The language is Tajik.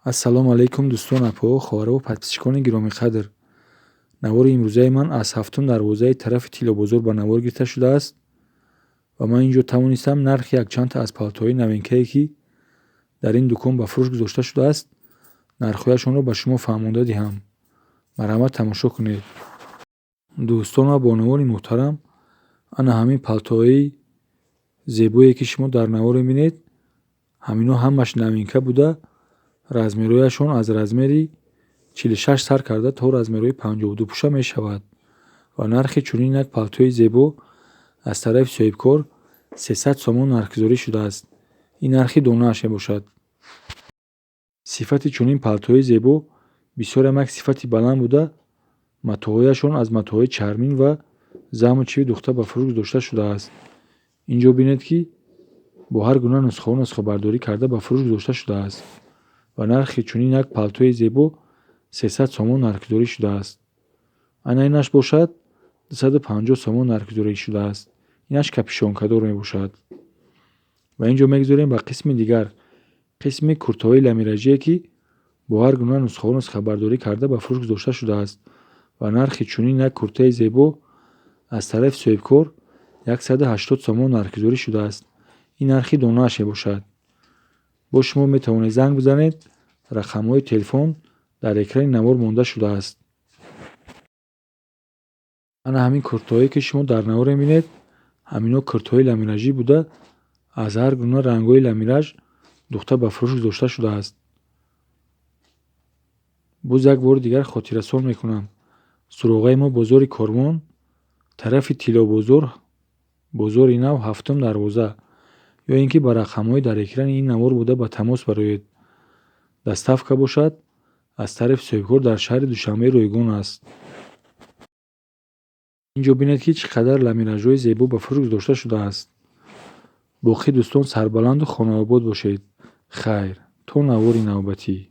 Ассалому алайкум дӯстон, апо, ховарову подписчикони гиромии қадр. Навори имрӯзаи ман аз 7 дарвозаи тарафи Тиллобозор ба навор гирифта шудааст ва ман ин ҷо тавонистам нархи якчандта аз палтоҳои навинкае, ки дар ин дукон ба фурӯш гузошта шудааст, нархҳояшонро ба шумо фаҳмонда диҳам. Марҳамат, тамошо кунед. Дӯстон ва бонавони муҳтарам, ана ҳамин палтоҳои зебое, ки шумо дар навор мебинед, ҳаминҳо ҳамаш навинка буда, размерҳояшон аз размери 46 сар карда то размерҳои 52 пуша мешавад ва нархи чунин як палтои зебо аз тарафи соҳибкор 300 сомон нархгузорӣ шудааст. Ин нархи донааш мебошад. Сифати чунин палтои зебо бисёрам як сифати баланд буда, матоъҳояшон аз матоъҳои чармин ва заму чиви духта ба фурӯш гузошта шудааст. Ин ҷо бинед, ки бо ҳар гуна нусхаҳо нусхабардорӣ карда ба фурӯш гузошта шудааст ва нархи чунин як палтои зебо 300 сомон нархгузорӣ шудааст. Ана инаш бошад 250 сомон нархгузорӣ шудааст. Инаш капишонкадор мебошад. Ва ин ҷо мегузорем ба қисми дигар, қисми куртаҳои ламиражие, ки бо ҳар гуна нусхаҳо нусхабардорӣ карда ба фурӯш гузошта шудааст ва нархи чунин як куртаи зебо аз тарафи соҳибкор 180 сомон нархгузорӣ шудааст. Ин нархи донааш мебошад. Бо шумо метавонед занг бизанед. Рақамҳои телефон дар экрани навор монда шудааст. Ана ҳамин куртаҳое, ки шумо дар навор мебинед, ҳаминҳо куртаҳои ламиражӣ буда, аз ҳар гуна рангҳои ламираж духта ба фурӯш гузошта шудааст. Боз як бори дигар хотиррасон мекунам. Суроғаи мо бозори Кормон, тарафи Тиллобозор, бозори нав, 7 дарвоза. ё ин ки ба рақамҳои дар экрани ин навор буда ба тамос бароед. Доставка бошад аз тарафи соҳибкор дар шаҳри Душанбеи Ройгон аст. ин ҷо бинед, ки чӣ қадар ламиражҳои зебо ба фурӯш гузошта шудааст. Боқӣ дӯстон сарбаланду хонаобод бошед. Хайр, то навори навбатӣ.